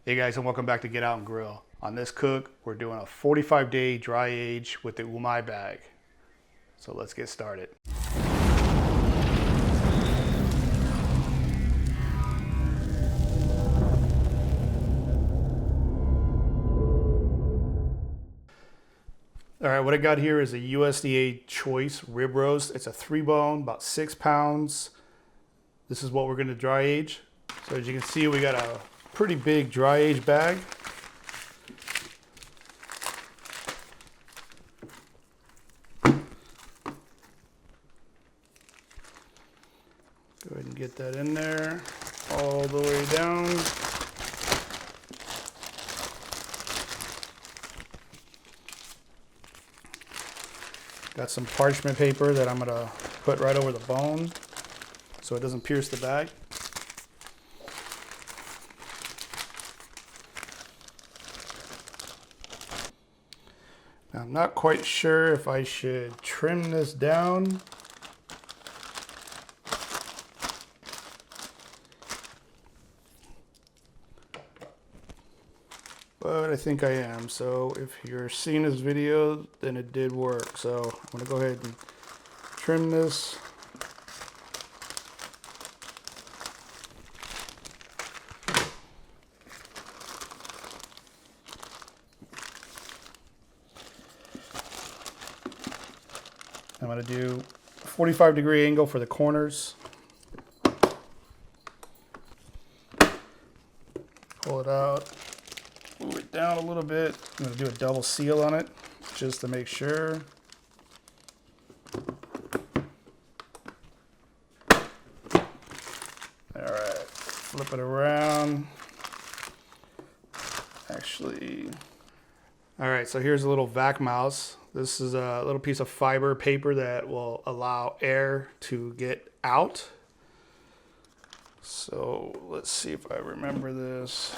Hey guys, and welcome back to Get Out and Grill. On this cook, we're doing a 45-day dry age with the Umai bag. So let's get started. All right, what I got here is a USDA choice rib roast. It's a 3-bone, about 6 pounds. This is what we're gonna dry age. So as you can see, we got a pretty big dry age bag. Go ahead and get that in there all the way down. Got some parchment paper that I'm gonna put right over the bone so it doesn't pierce the bag. Now, I'm not quite sure if I should trim this down. But I think I am. So if you're seeing this video, then it did work. So I'm gonna go ahead and trim this. I'm gonna do a 45-degree angle for the corners. Pull it out. Move it down a little bit. I'm going to do a double seal on it just to make sure. Alright, flip it around. Actually, alright, so here's a little vac mouse. This is a little piece of fiber paper that will allow air to get out. So let's see if I remember this.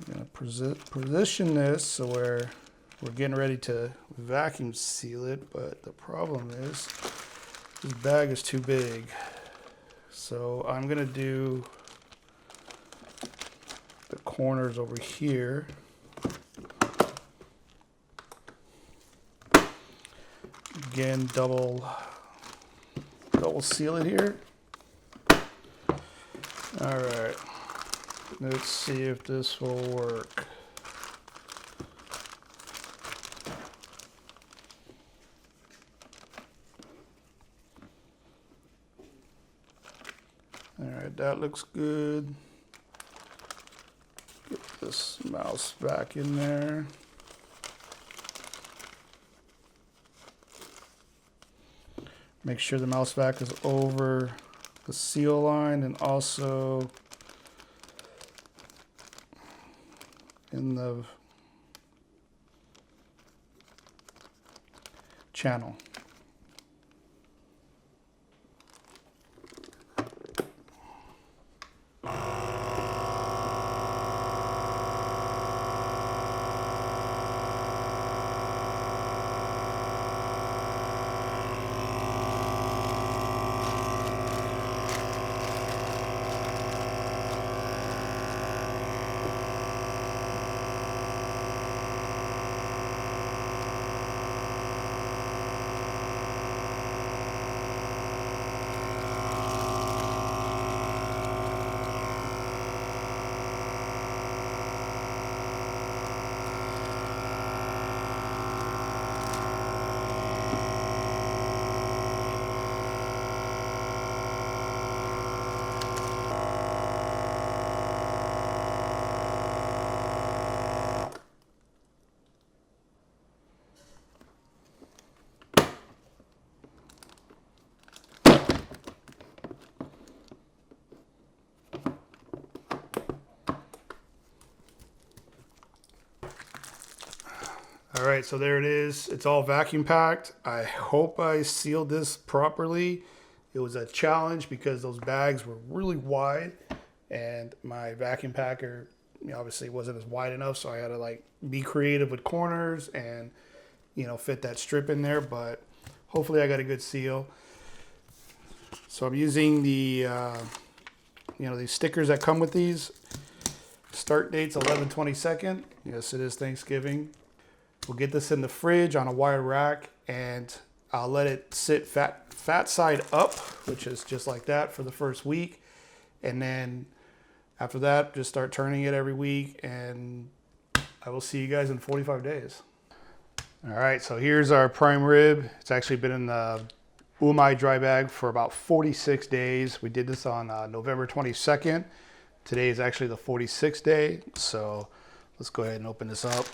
I'm going to position this so we're getting ready to vacuum seal it, but the problem is this bag is too big. So I'm going to do the corners over here. Again, double seal it here. All right. Let's see if this will work. All right, that looks good. Get this mouse back in there. Make sure the mouse back is over the seal line and also in the channel. All right, so there it is. It's all vacuum packed. I hope I sealed this properly. It was a challenge because those bags were really wide and my vacuum packer obviously wasn't as wide enough, so I had to be creative with corners and fit that strip in there, but hopefully I got a good seal. So I'm using the these stickers that come with these. Start date's 11/22. Yes, it is Thanksgiving. We'll get this in the fridge on a wire rack, and I'll let it sit fat side up, which is just like that for the first week. And then after that, just start turning it every week, and I will see you guys in 45 days. All right, so here's our prime rib. It's actually been in the Umai dry bag for about 46 days. We did this on November 22nd. Today is actually the 46th day, so let's go ahead and open this up.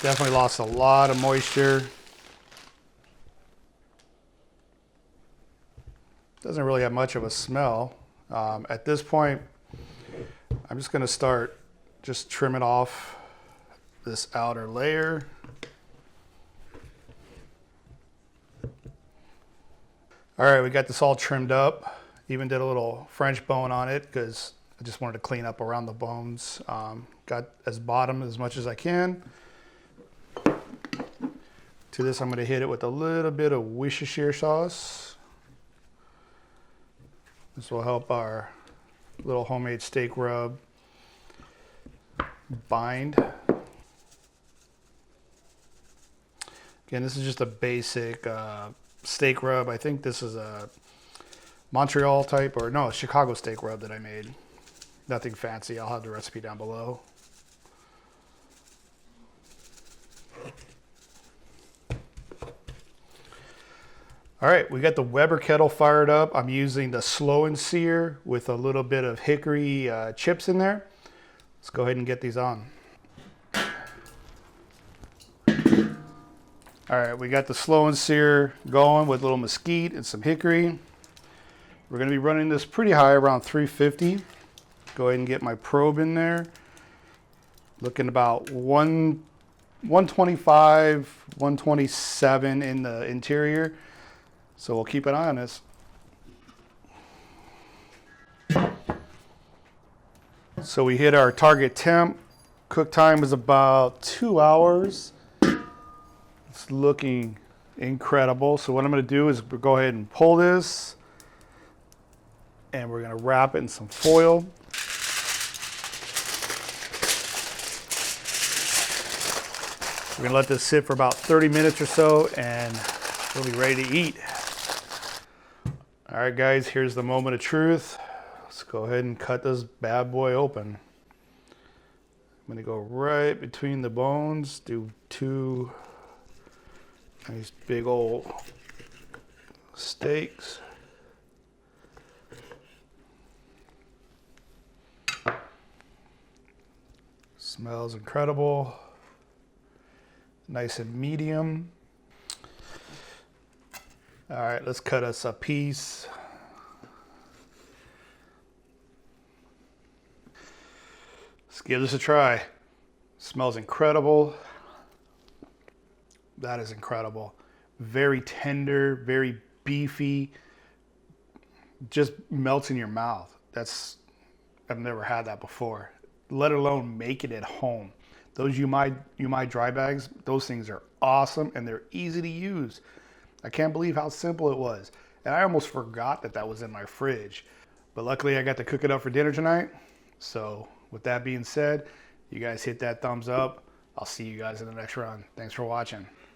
Definitely lost a lot of moisture. Doesn't really have much of a smell. At this point, I'm just gonna start just trimming off this outer layer. All right, we got this all trimmed up. Even did a little French bone on it because I just wanted to clean up around the bones. Got as bottom as much as I can. To this, I'm gonna hit it with a little bit of Worcestershire sauce. This will help our little homemade steak rub bind. Again, this is just a basic steak rub. I think this is a Montreal type, or no, a Chicago steak rub that I made. Nothing fancy. I'll have the recipe down below. All right, we got the Weber kettle fired up. I'm using the slow and sear with a little bit of hickory chips in there. Let's go ahead and get these on. All right, we got the slow and sear going with a little mesquite and some hickory. We're gonna be running this pretty high, around 350. Go ahead and get my probe in there. Looking about 125, 127 in the interior. So we'll keep an eye on this. So we hit our target temp. Cook time is about 2 hours. It's looking incredible. So what I'm gonna do is go ahead and pull this, and we're gonna wrap it in some foil. We're gonna let this sit for about 30 minutes or so, and we'll be ready to eat. All right, guys, here's the moment of truth. Let's go ahead and cut this bad boy open. I'm gonna go right between the bones, do 2 nice big old steaks. Smells incredible. Nice and medium. All right, let's cut us a piece. Let's give this a try. Smells incredible. That is incredible. Very tender, very beefy. Just melts in your mouth. I've never had that before, let alone make it at home. Those Umai dry bags, those things are awesome, and they're easy to use. I can't believe how simple it was. And I almost forgot that was in my fridge. But luckily I got to cook it up for dinner tonight. So with that being said, you guys hit that thumbs up. I'll see you guys in the next run. Thanks for watching.